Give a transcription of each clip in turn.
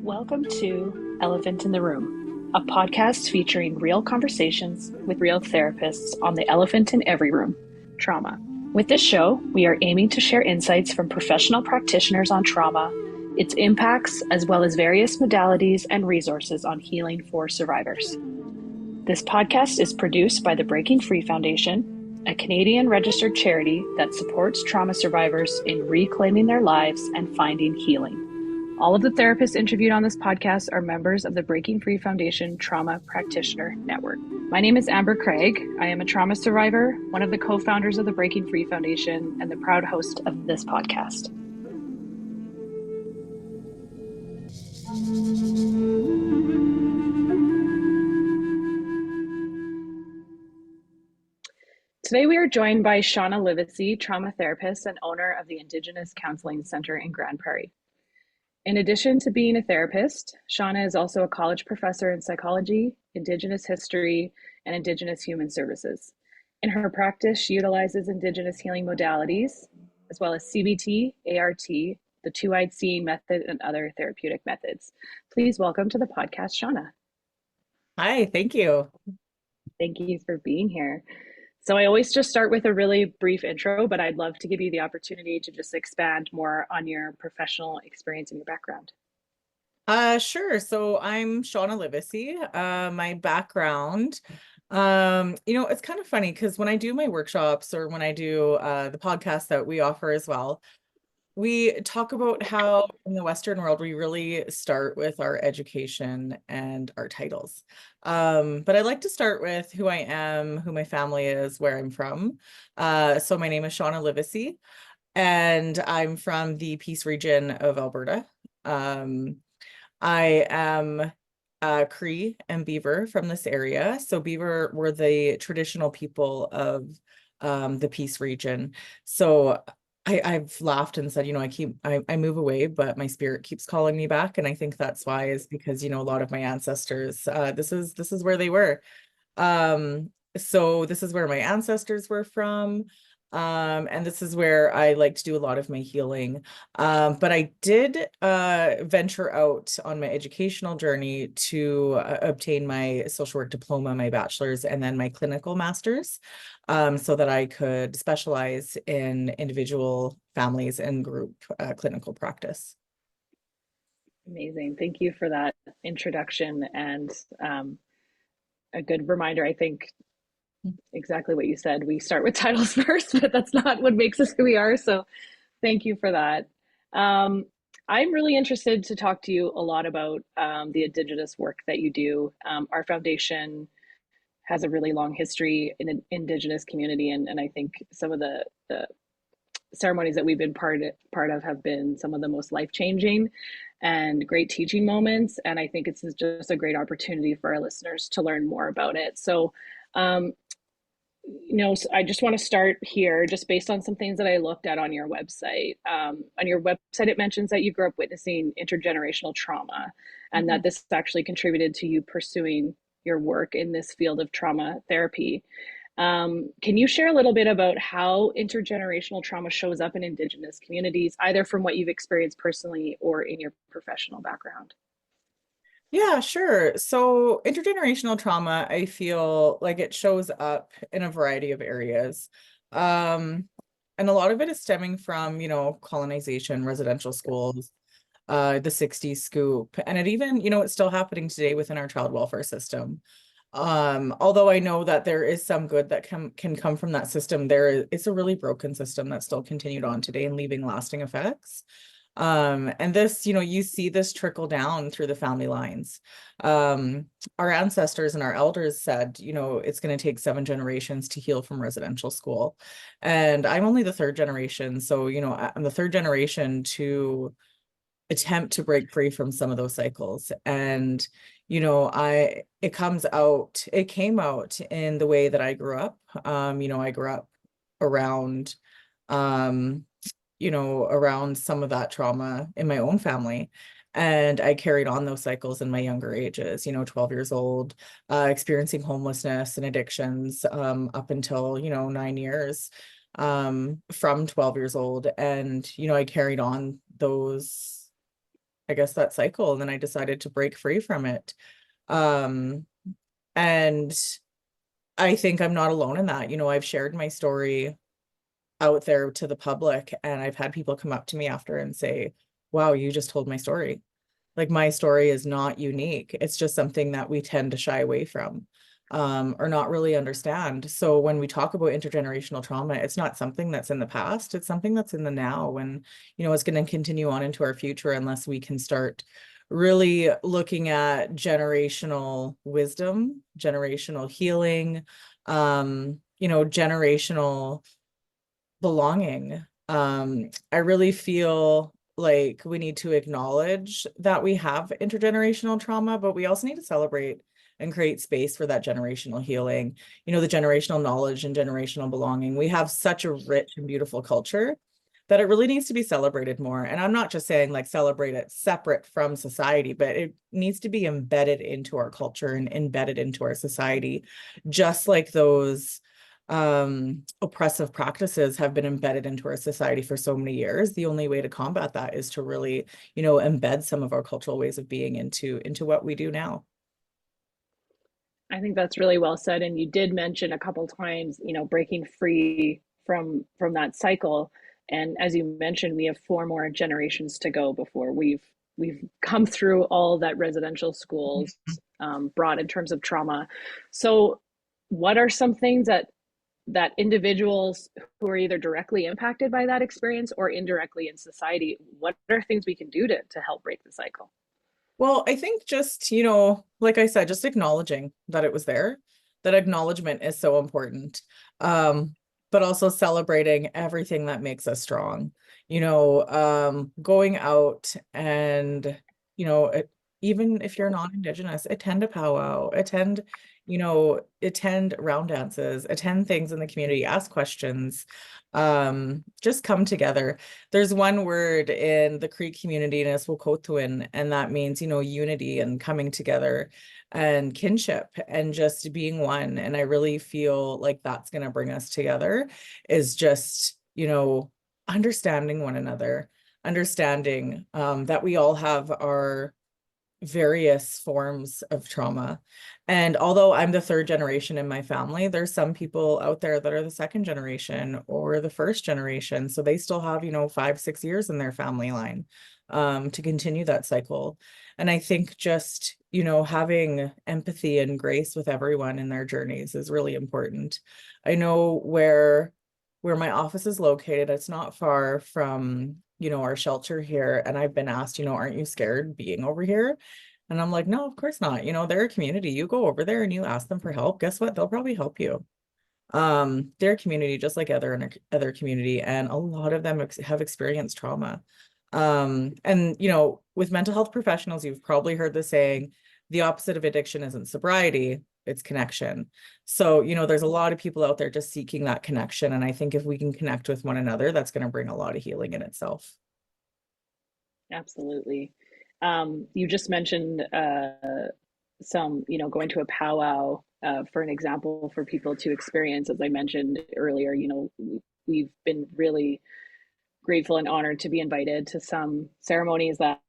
Welcome to Elephant in the Room, a podcast featuring real conversations with real therapists on the elephant in every room, trauma. With this show, we are aiming to share insights from professional practitioners on trauma, its impacts, as well as various modalities and resources on healing for survivors. This podcast is produced by the Breaking Free Foundation, a Canadian registered charity that supports trauma survivors in reclaiming their lives and finding healing. All of the therapists interviewed on this podcast are members of the Breaking Free Foundation Trauma Practitioner Network. My name is Amber Craig. I am a trauma survivor, one of the co-founders of the Breaking Free Foundation, and the proud host of this podcast. Today we are joined by Shauna Livesey, trauma therapist and owner of the Indigenous Counseling Center in Grand Prairie. In addition to being a therapist, Shauna is also a college professor in psychology, Indigenous history, and Indigenous human services. In her practice, she utilizes Indigenous healing modalities, as well as CBT, ART, the two-eyed seeing method, and other therapeutic methods. Please welcome to the podcast, Shauna. Hi, thank you. Thank you for being here. So I always just start with a really brief intro, but I'd love to give you the opportunity to just expand more on your professional experience and your background. Sure. So I'm Shauna Livesey. My background, it's kind of funny because when I do my workshops or when I do the podcast that we offer as well, we talk about how in the Western world, we really start with our education and our titles. But I like to start with who I am, who my family is, where I'm from. So my name is Shauna Livesey, and I'm from the Peace region of Alberta. I am Cree and Beaver from this area. So Beaver were the traditional people of the Peace region. So I've laughed and said, I move away, but my spirit keeps calling me back. And I think that's why is because, a lot of my ancestors, this is where they were. So this is where my ancestors were from. And this is where I like to do a lot of my healing. But I did venture out on my educational journey to obtain my social work diploma, my bachelor's, and then my clinical master's, so that I could specialize in individual, families, and group clinical practice. Amazing. Thank you for that introduction and a good reminder. I think exactly what you said. We start with titles first, but that's not what makes us who we are. So thank you for that. I'm really interested to talk to you a lot about the Indigenous work that you do. Our foundation has a really long history in an Indigenous community, and I think some of the ceremonies that we've been part of have been some of the most life-changing and great teaching moments. And I think it's just a great opportunity for our listeners to learn more about it. So so I just want to start here, just based on some things that I looked at on your website. On your website, it mentions that you grew up witnessing intergenerational trauma, and that this actually contributed to you pursuing your work in this field of trauma therapy. Can you share a little bit about how intergenerational trauma shows up in Indigenous communities, either from what you've experienced personally or in your professional background? Yeah, sure. So intergenerational trauma, I feel like it shows up in a variety of areas. And a lot of it is stemming from, colonization, residential schools, the 60s scoop. And it even, it's still happening today within our child welfare system. Although I know that there is some good that can come from that system, it's a really broken system that's still continued on today and leaving lasting effects. And this, you see this trickle down through the family lines. Our ancestors and our elders said, it's going to take 7 generations to heal from residential school. And I'm only the 3rd generation. So, I'm the 3rd generation to attempt to break free from some of those cycles. And, it came out in the way that I grew up. I grew up around, around some of that trauma in my own family. And I carried on those cycles in my younger ages, 12 years old, experiencing homelessness and addictions up until, 9 years from 12 years old. And, I carried on those I guess, that cycle. And then I decided to break free from it. Um, and I think I'm not alone in that. I've shared my story out there to the public, and I've had people come up to me after and say, wow, you just told my story. Like, my story is not unique. It's just something that we tend to shy away from, or not really understand. So when we talk about intergenerational trauma, it's not something that's in the past. It's something that's in the now, and, it's going to continue on into our future unless we can start really looking at generational wisdom, generational healing, generational belonging. I really feel like we need to acknowledge that we have intergenerational trauma, but we also need to celebrate and create space for that generational healing, the generational knowledge and generational belonging. We have such a rich and beautiful culture that it really needs to be celebrated more. And I'm not just saying like celebrate it separate from society, but it needs to be embedded into our culture and embedded into our society, just like those oppressive practices have been embedded into our society for so many years. The only way to combat that is to really, embed some of our cultural ways of being into what we do now. I think that's really well said. And you did mention a couple times, breaking free from that cycle. And as you mentioned, we have 4 more generations to go before we've come through all that residential schools brought in terms of trauma. So, what are some things that individuals who are either directly impacted by that experience or indirectly in society, what are things we can do to help break the cycle? Well, I think just, like I said, just acknowledging that it was there, that acknowledgement is so important. But also celebrating everything that makes us strong. Going out and, even if you're non-Indigenous, attend a powwow, attend round dances, attend things in the community, ask questions, just come together. There's one word in the Creek community, and it's Wokotwin, and that means, unity and coming together and kinship and just being one. And I really feel like that's going to bring us together, is just, understanding one another, understanding that we all have our various forms of trauma. And although I'm the third generation in my family, there's some people out there that are the second generation or the first generation. So they still have, 5, 6 years in their family line to continue that cycle. And I think just, having empathy and grace with everyone in their journeys is really important. I know where my office is located, it's not far from, our shelter here. And I've been asked, aren't you scared being over here? And I'm like, no, of course not. They're a community. You go over there and you ask them for help. Guess what? They'll probably help you. They're a community just like other community, and a lot of them have experienced trauma. And with mental health professionals, you've probably heard the saying, the opposite of addiction isn't sobriety, it's connection. So, there's a lot of people out there just seeking that connection. And I think if we can connect with one another, that's going to bring a lot of healing in itself. Absolutely. You just mentioned some, going to a powwow for an example for people to experience. As I mentioned earlier, we've been really grateful and honored to be invited to some ceremonies that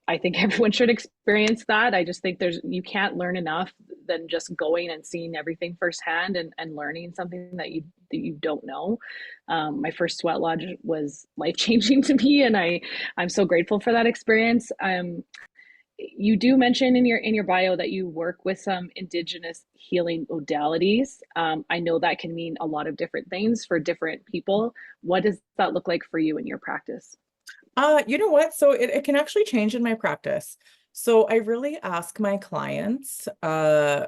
I think everyone should experience that. I just think you can't learn enough than just going and seeing everything firsthand and learning something that you don't know. My first sweat lodge was life changing to me, and I'm so grateful for that experience. You do mention in your bio that you work with some Indigenous healing modalities. I know that can mean a lot of different things for different people. What does that look like for you in your practice? You know what? So it can actually change in my practice. So I really ask my clients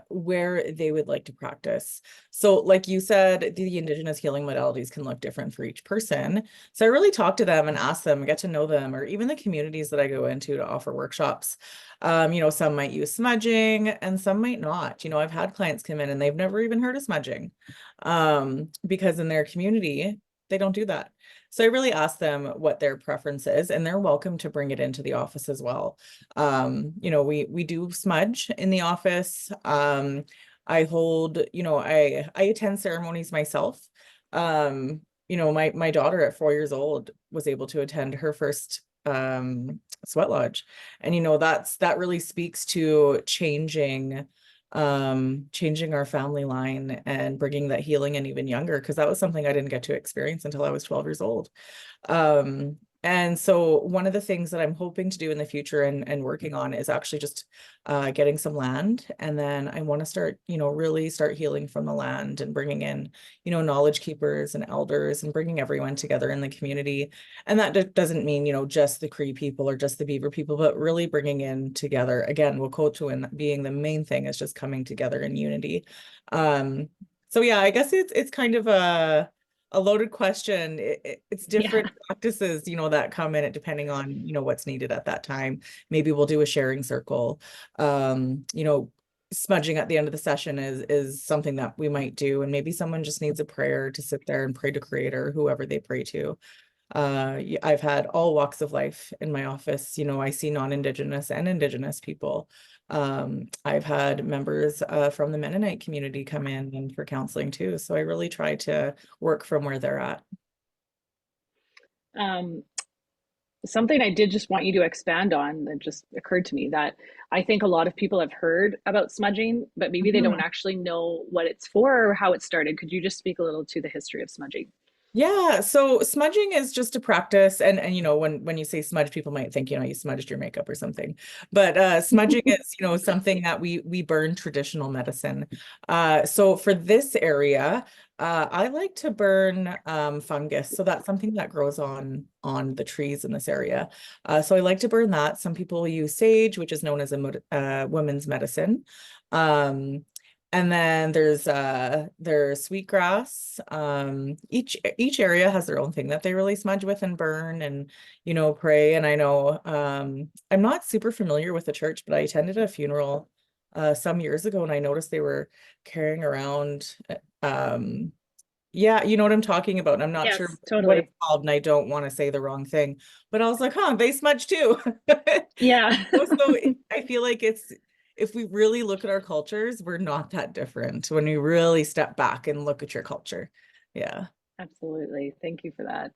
where they would like to practice. So like you said, the Indigenous healing modalities can look different for each person. So I really talk to them and ask them, get to know them, or even the communities that I go into to offer workshops. Some might use smudging and some might not. I've had clients come in and they've never even heard of smudging because in their community, they don't do that. So I really ask them what their preference is, and they're welcome to bring it into the office as well. We do smudge in the office. I hold, I attend ceremonies myself. My daughter at 4 years old was able to attend her first sweat lodge. And that really speaks to changing our family line and bringing that healing in even younger, because that was something I didn't get to experience until I was 12 years old. And so one of the things that I'm hoping to do in the future and working on is actually just getting some land. And then I want to start, really start healing from the land and bringing in, knowledge keepers and elders and bringing everyone together in the community. And that doesn't mean, just the Cree people or just the Beaver people, but really bringing in together. Again, Wokotowin being the main thing is just coming together in unity. So yeah, I guess it's kind of a loaded question. It's different practices, that come in it depending on, what's needed at that time. Maybe we'll do a sharing circle. Smudging at the end of the session is something that we might do. And maybe someone just needs a prayer to sit there and pray to Creator, whoever they pray to. I've had all walks of life in my office. I see non-Indigenous and Indigenous people. I've had members from the Mennonite community come in and for counseling too. So I really try to work from where they're at. Um, Something I did just want you to expand on that just occurred to me, that I think a lot of people have heard about smudging, but maybe they don't actually know what it's for or how it started. Could you just speak a little to the history of smudging? Yeah, so smudging is just a practice, and when you say smudge, people might think you smudged your makeup or something, but smudging is something that we burn traditional medicine. So for this area, I like to burn fungus, so that's something that grows on the trees in this area. So I like to burn that. Some people use sage, which is known as a women's medicine. And then there's sweetgrass. Each area has their own thing that they really smudge with and burn and pray. And I know I'm not super familiar with the church, but I attended a funeral some years ago, and I noticed they were carrying around yeah, you know what I'm talking about. And I'm not sure Yes, what totally. it's called, and I don't want to say the wrong thing, but I was like, huh, they smudge too. Yeah. So I feel like if we really look at our cultures, we're not that different when we really step back and look at your culture. Yeah. Absolutely. Thank you for that.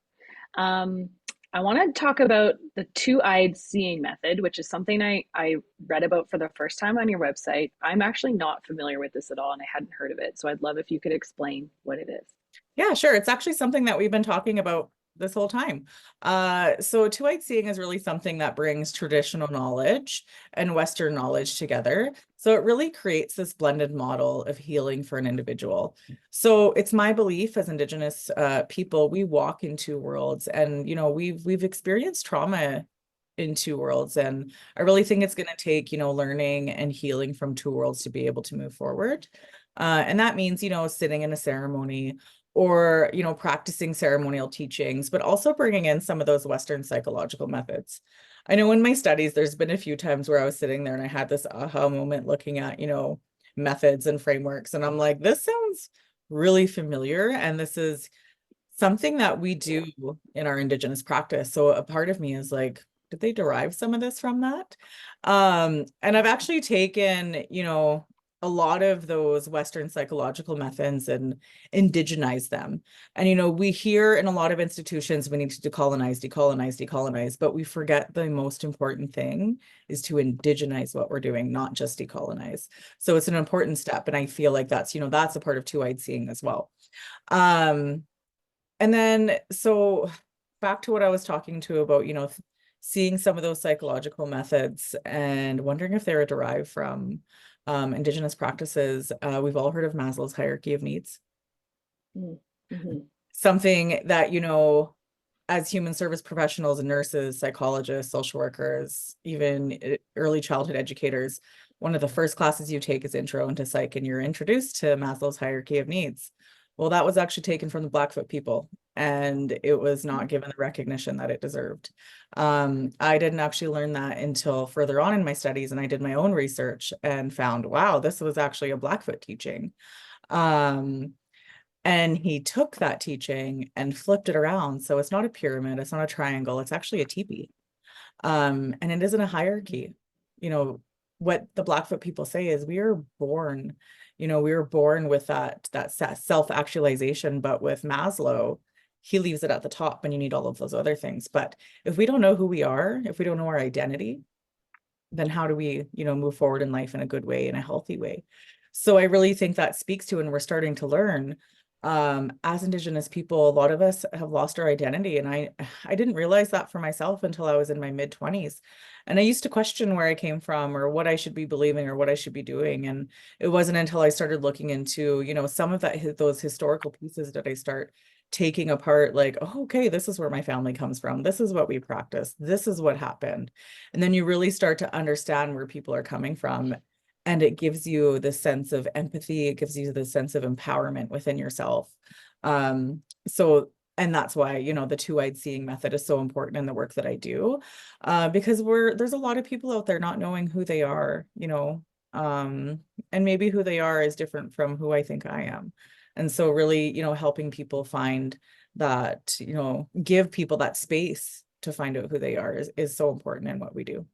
Um, I want to talk about the two-eyed seeing method, which is something I read about for the first time on your website. I'm actually not familiar with this at all, and I hadn't heard of it. So I'd love if you could explain what it is. Yeah, sure. It's actually something that we've been talking about this whole time. So two-eyed seeing is really something that brings traditional knowledge and Western knowledge together. So it really creates this blended model of healing for an individual. So it's my belief as Indigenous people, we walk in two worlds, and we've experienced trauma in two worlds, and I really think it's going to take learning and healing from two worlds to be able to move forward. And that means sitting in a ceremony or practicing ceremonial teachings, but also bringing in some of those Western psychological methods. I know in my studies there's been a few times where I was sitting there and I had this aha moment looking at methods and frameworks, and I'm like, this sounds really familiar, and this is something that we do in our Indigenous practice. So a part of me is like, did they derive some of this from that? And I've actually taken a lot of those Western psychological methods and indigenize them. And we hear in a lot of institutions we need to decolonize, decolonize, decolonize, but we forget the most important thing is to indigenize what we're doing, not just decolonize. So it's an important step, and I feel like that's a part of two-eyed seeing as well. And then, so back to what I was talking to about, seeing some of those psychological methods and wondering if they're derived from Indigenous practices. We've all heard of Maslow's hierarchy of needs. Mm-hmm. Something that, as human service professionals and nurses, psychologists, social workers, even early childhood educators, one of the first classes you take is Intro into Psych, and you're introduced to Maslow's hierarchy of needs. Well, that was actually taken from the Blackfoot people, and it was not given the recognition that it deserved. I didn't actually learn that until further on in my studies, and I did my own research and found, wow, this was actually a Blackfoot teaching. And he took that teaching and flipped it around. So it's not a pyramid, it's not a triangle, it's actually a teepee. And it isn't a hierarchy. What the Blackfoot people say is we are born, we were born with that self-actualization, but with Maslow, he leaves it at the top and you need all of those other things. But if we don't know who we are, if we don't know our identity, then how do we, move forward in life in a good way, in a healthy way? So I really think that speaks to, and we're starting to learn, as Indigenous people, a lot of us have lost our identity. And I didn't realize that for myself until I was in my mid-20s. And I used to question where I came from or what I should be believing or what I should be doing. And it wasn't until I started looking into, some of those historical pieces that I start taking apart, like, oh, okay, this is where my family comes from. This is what we practice. This is what happened. And then you really start to understand where people are coming from. And it gives you the sense of empathy. It gives you the sense of empowerment within yourself. So, and that's why, the two-eyed seeing method is so important in the work that I do, because there's a lot of people out there not knowing who they are, and maybe who they are is different from who I think I am. And so really, helping people find that, give people that space to find out who they are is so important in what we do.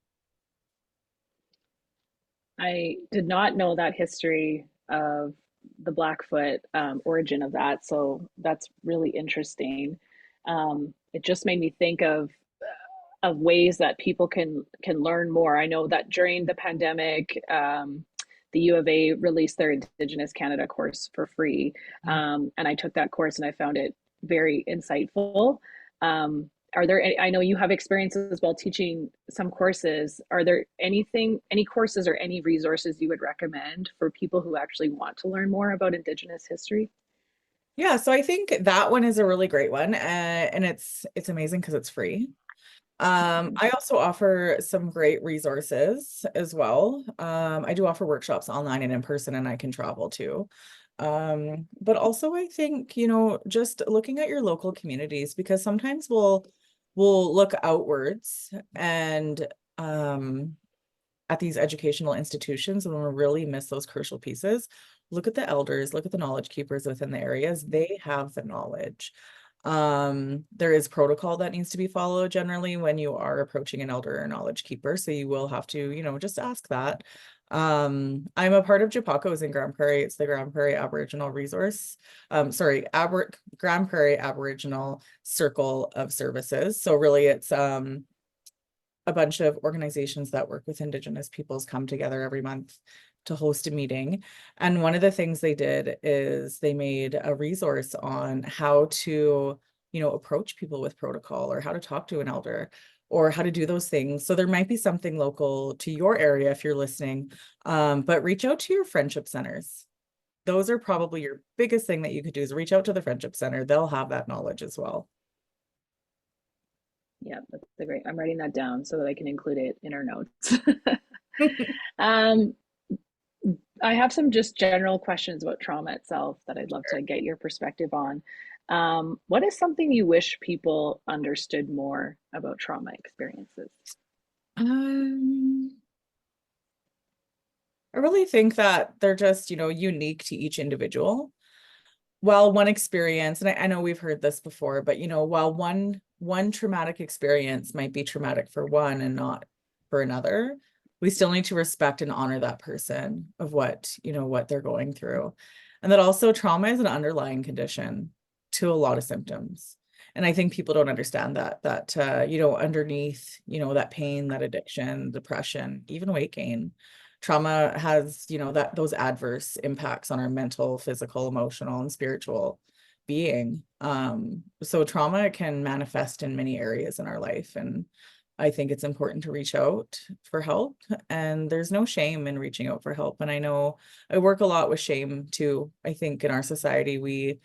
I did not know that history of the Blackfoot origin of that, so that's really interesting. It just made me think of ways that people can learn more. I know that during the pandemic, the U of A released their Indigenous Canada course for free, and I took that course and I found it very insightful. Are there I know you have experiences as well teaching some courses. Are there any courses or any resources you would recommend for people who actually want to learn more about Indigenous history? Yeah, so I think that one is a really great one, and it's amazing because it's free. Mhm. I also offer some great resources as well. I do offer workshops online and in person, and I can travel too. But also I think, just looking at your local communities, because sometimes we'll look outwards and at these educational institutions and we'll really miss those crucial pieces. Look at the elders, look at the knowledge keepers within the areas. They have the knowledge. There is protocol that needs to be followed generally when you are approaching an elder or knowledge keeper. So you will have to, just ask that. I'm a part of JAPACO's in Grand Prairie. It's the Grand Prairie Aboriginal Resource, Grand Prairie Aboriginal Circle of Services. So really it's a bunch of organizations that work with Indigenous peoples come together every month to host a meeting. And one of the things they did is they made a resource on how to, approach people with protocol or how to talk to an elder or how to do those things. So there might be something local to your area if you're listening, but reach out to your friendship centers. Those are probably your biggest thing that you could do is reach out to the friendship center. They'll have that knowledge as well. Yeah, that's a great. I'm writing that down so that I can include it in our notes. um, I have some just general questions about trauma itself that I'd love to get your perspective on. What is something you wish people understood more about trauma experiences? Um, I really think that they're just, unique to each individual. While one experience, and I know we've heard this before, but while one traumatic experience might be traumatic for one and not for another, we still need to respect and honor that person of what they're going through. And that also trauma is an underlying condition to a lot of symptoms. And I think people don't understand that underneath, that pain, that addiction, depression, even weight gain, trauma has, that those adverse impacts on our mental, physical, emotional, and spiritual being. So trauma can manifest in many areas in our life. And I think it's important to reach out for help. And there's no shame in reaching out for help. And I know I work a lot with shame too. I think in our society, we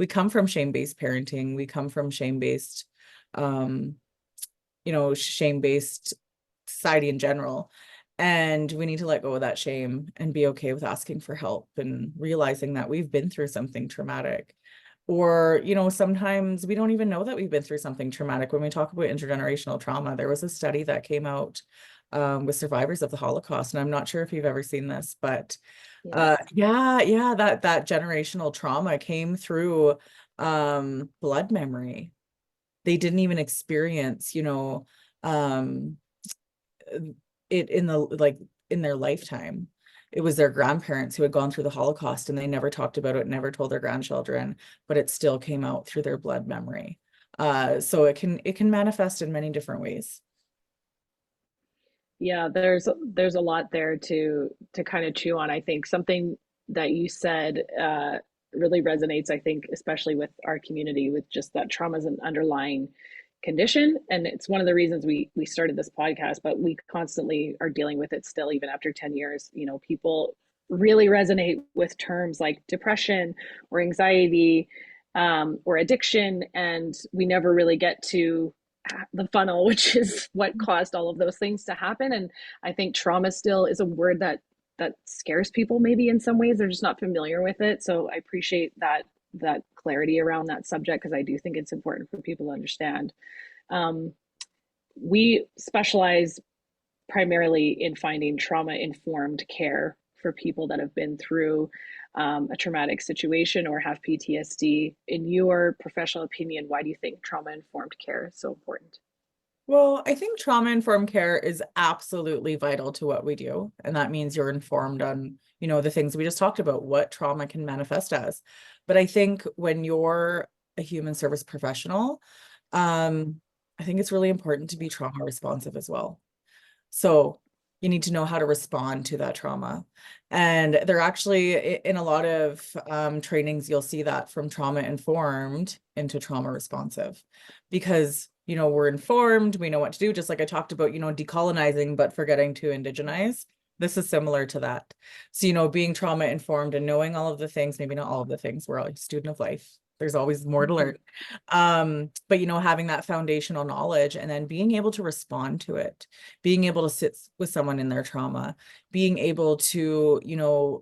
come from shame-based parenting. We come from shame-based, shame-based society in general. And we need to let go of that shame and be okay with asking for help and realizing that we've been through something traumatic. Or, sometimes we don't even know that we've been through something traumatic. When we talk about intergenerational trauma, there was a study that came out with survivors of the Holocaust. And I'm not sure if you've ever seen this, but Yes. yeah, that generational trauma came through blood memory. They didn't even experience, um, it in the like in their lifetime. It was their grandparents who had gone through the Holocaust and they never talked about it, never told their grandchildren, but it still came out through their blood memory. So it can manifest in many different ways. Yeah, there's a lot there to kind of chew on. I think something that you said really resonates, I think, especially with our community, with just that trauma is an underlying condition. And it's one of the reasons we started this podcast, but we constantly are dealing with it still, even after 10 years. You know, people really resonate with terms like depression or anxiety, or addiction, and we never really get to the funnel, which is what caused all of those things to happen. And I think trauma still is a word that scares people, maybe in some ways they're just not familiar with it. So I appreciate that clarity around that subject, because I do think it's important for people to understand. um, we specialize primarily in finding trauma informed care for people that have been through a traumatic situation or have PTSD. In your professional opinion, why do you think trauma informed care is so important? Well, I think trauma-informed care is absolutely vital to what we do. And that means you're informed on, the things we just talked about, what trauma can manifest as. But I think when you're a human service professional, I think it's really important to be trauma responsive as well. So you need to know how to respond to that trauma. And they're actually in a lot of trainings, you'll see that from trauma informed into trauma responsive, because, we're informed, we know what to do, just like I talked about, decolonizing, but forgetting to indigenize. This is similar to that. So, being trauma informed and knowing all of the things, maybe not all of the things, we're all a student of life. There's always more to learn. But having that foundational knowledge and then being able to respond to it, being able to sit with someone in their trauma, being able to,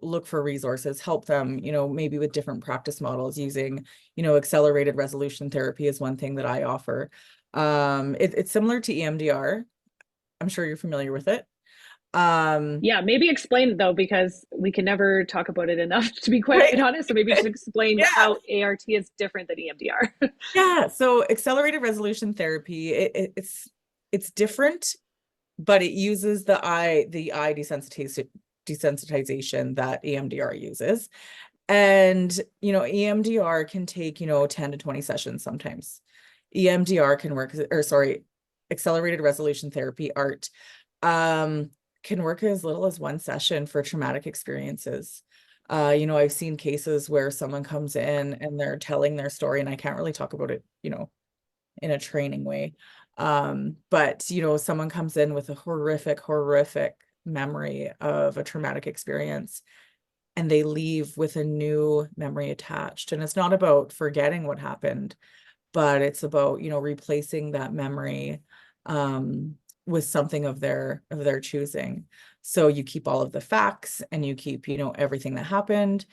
look for resources, help them, maybe with different practice models using, accelerated resolution therapy is one thing that I offer. It's similar to EMDR. I'm sure you're familiar with it. Yeah, maybe explain it though, because we can never talk about it enough, to be quite Right. honest. So maybe just explain Yeah. how ART is different than EMDR. Yeah. So accelerated resolution therapy, it's different, but it uses the eye desensitization that EMDR uses. And, EMDR can take, 10 to 20 sessions sometimes. EMDR can work, or sorry, accelerated resolution therapy, ART, can work as little as one session for traumatic experiences. I've seen cases where someone comes in and they're telling their story, and I can't really talk about it, in a training way. But someone comes in with a horrific memory of a traumatic experience, and they leave with a new memory attached. And it's not about forgetting what happened, but it's about, replacing that memory with something of their choosing. So you keep all of the facts and you keep, everything that happened,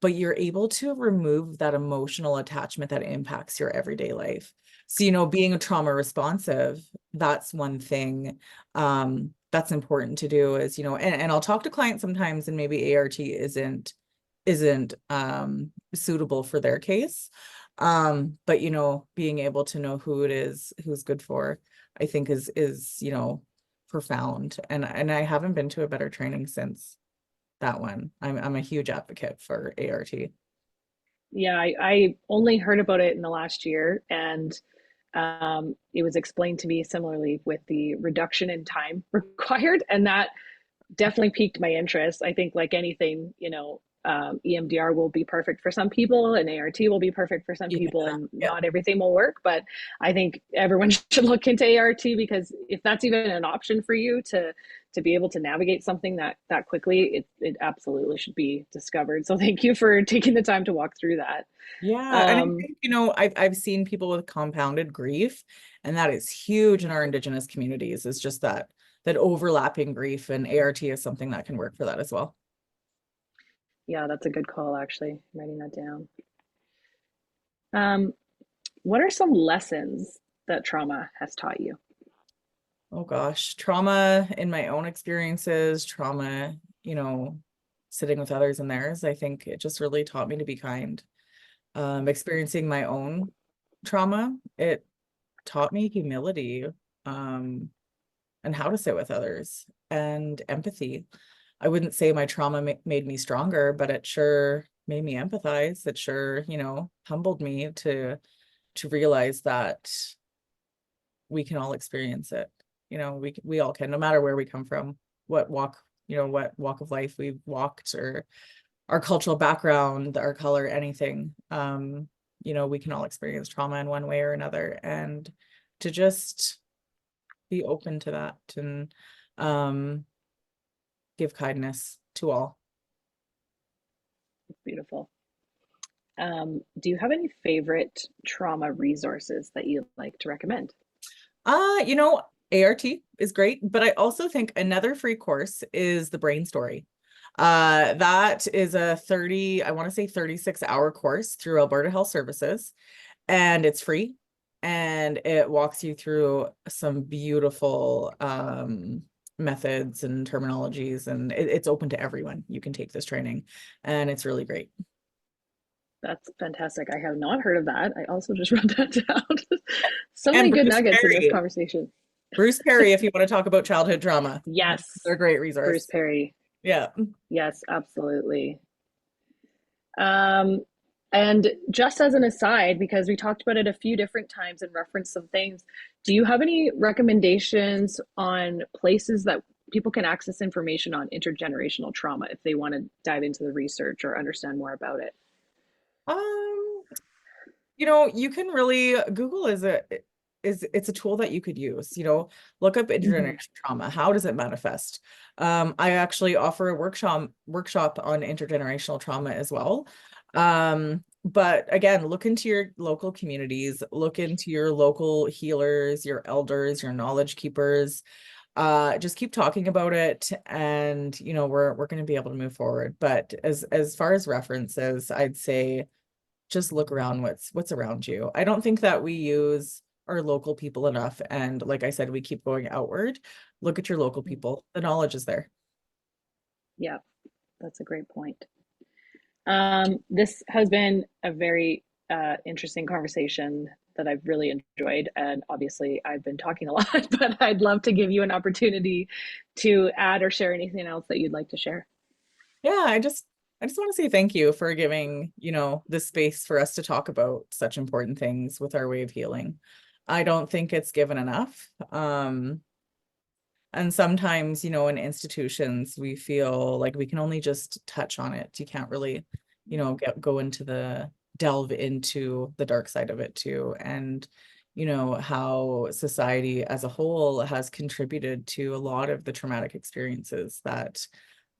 but you're able to remove that emotional attachment that impacts your everyday life. So, being a trauma responsive, that's one thing that's important to do is, and I'll talk to clients sometimes and maybe ART isn't suitable for their case. But being able to know who it is, who's good for, I think is profound. And I haven't been to a better training since that one. I'm a huge advocate for ART. Yeah, I only heard about it in the last year, and it was explained to me similarly with the reduction in time required, and that definitely piqued my interest. I think, like anything, EMDR will be perfect for some people, and ART will be perfect for some Yeah, people, and yeah. not everything will work. But I think everyone should look into ART, because if that's even an option for you to be able to navigate something that quickly, it absolutely should be discovered. So thank you for taking the time to walk through that. Yeah, and I Um, think, I've seen people with compounded grief, and that is huge in our Indigenous communities, is just that overlapping grief, and ART is something that can work for that as well. yeah, that's a good call, actually. I'm writing that down. Um, what are some lessons that trauma has taught you? Oh gosh, trauma in my own experiences, trauma, sitting with others in theirs, I think it just really taught me to be kind. Experiencing my own trauma, it taught me humility, um, and how to sit with others and empathy. I wouldn't say my trauma made me stronger, but it sure made me empathize. It sure, humbled me to realize that we can all experience it. We all can, no matter where we come from, what walk of life we've walked, or our cultural background, our color, anything. We can all experience trauma in one way or another, and to just be open to that, and give kindness to all. It's beautiful. Do you have any favorite trauma resources that you'd like to recommend? ART is great, but I also think another free course is the Brain Story. That is a 36-hour course through Alberta Health Services, and it's free, and it walks you through some beautiful methods and terminologies, and it's open to everyone. You can take this training, and it's really great. That's fantastic. I have not heard of that. I also just wrote that down. So And many good Bruce nuggets in this Perry. conversation. Bruce Perry, if you want to talk about childhood trauma. Yes. They're a great resource. Bruce Perry. Yeah. Yes, absolutely. And just as an aside, because we talked about it a few different times and referenced some things, do you have any recommendations on places that people can access information on intergenerational trauma if they want to dive into the research or understand more about it? You can really, Google it's a tool that you could use. Look up intergenerational trauma. How does it manifest? I actually offer a workshop on intergenerational trauma as well. But again, look into your local communities, look into your local healers, your elders, your knowledge keepers. Just keep talking about it, and we're going to be able to move forward. But as far as references, I'd say just look around what's around you. I don't think that we use our local people enough. And like I said, we keep going outward. Look at your local people. The knowledge is there. Yeah, that's a great point. This has been a very interesting conversation that I've really enjoyed. And obviously, I've been talking a lot, but I'd love to give you an opportunity to add or share anything else that you'd like to share. Yeah, I just want to say thank you for giving, this space for us to talk about such important things with our way of healing. I don't think it's given enough. And sometimes, in institutions, we feel like we can only just touch on it. You can't really, delve into the dark side of it too. And, how society as a whole has contributed to a lot of the traumatic experiences that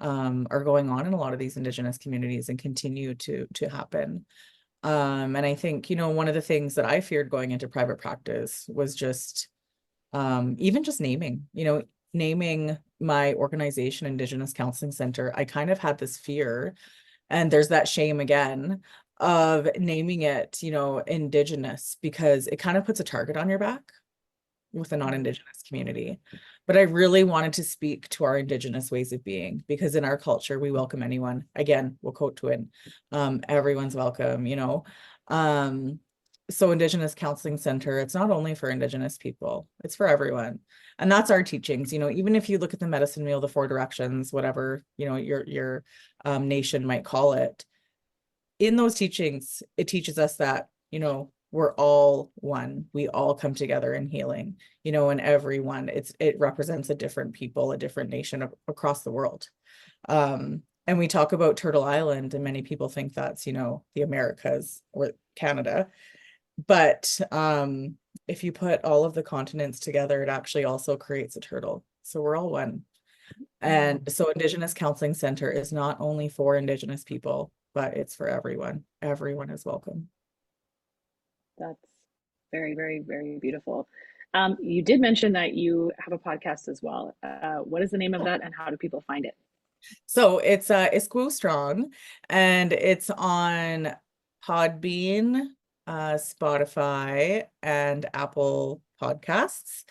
are going on in a lot of these Indigenous communities and continue to happen. And I think, one of the things that I feared going into private practice was just even just naming my organization, Indigenous Counseling Center. I kind of had this fear, and there's that shame again of naming it, Indigenous, because it kind of puts a target on your back with a non-Indigenous community. But I really wanted to speak to our Indigenous ways of being, because in our culture, we welcome anyone. Again, we'll quote twin, everyone's welcome, So Indigenous Counseling Center, it's not only for Indigenous people, it's for everyone. And that's our teachings. Even if you look at the medicine wheel, the 4 directions, whatever, your nation might call it, in those teachings, it teaches us that, we're all one. We all come together in healing, and everyone, it represents a different people, a different nation across the world. And we talk about Turtle Island, and many people think that's, the Americas or Canada. But if you put all of the continents together, it actually also creates a turtle. So we're all one. And so Indigenous Counseling Center is not only for Indigenous people, but it's for everyone. Everyone is welcome. That's very, very, very beautiful. You did mention that you have a podcast as well. What is the name of that, and how do people find it? So it's Isquoo Strong, and it's on Podbean, Spotify, and Apple Podcasts.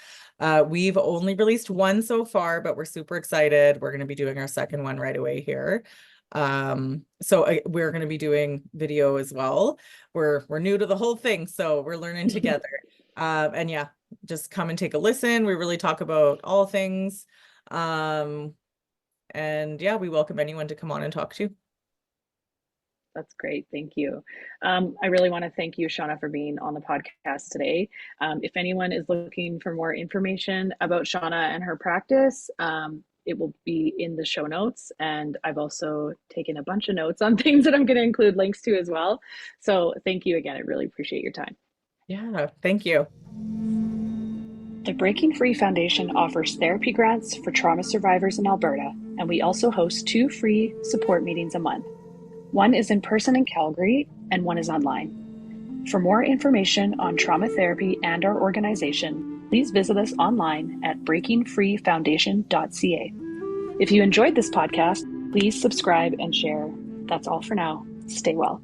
We've only released one so far, but we're super excited. We're going to be doing our second one right away here. So we're going to be doing video as well. We're new to the whole thing, so we're learning together. And yeah, just come and take a listen. We really talk about all things. And yeah, we welcome anyone to come on and talk to. That's great. Thank you. I really want to thank you, Shauna, for being on the podcast today. If anyone is looking for more information about Shauna and her practice, it will be in the show notes. And I've also taken a bunch of notes on things that I'm going to include links to as well. So thank you again. I really appreciate your time. Yeah, thank you. The Breaking Free Foundation offers therapy grants for trauma survivors in Alberta, and we also host 2 free support meetings a month. One is in person in Calgary, and one is online. For more information on trauma therapy and our organization, please visit us online at breakingfreefoundation.ca. If you enjoyed this podcast, please subscribe and share. That's all for now. Stay well.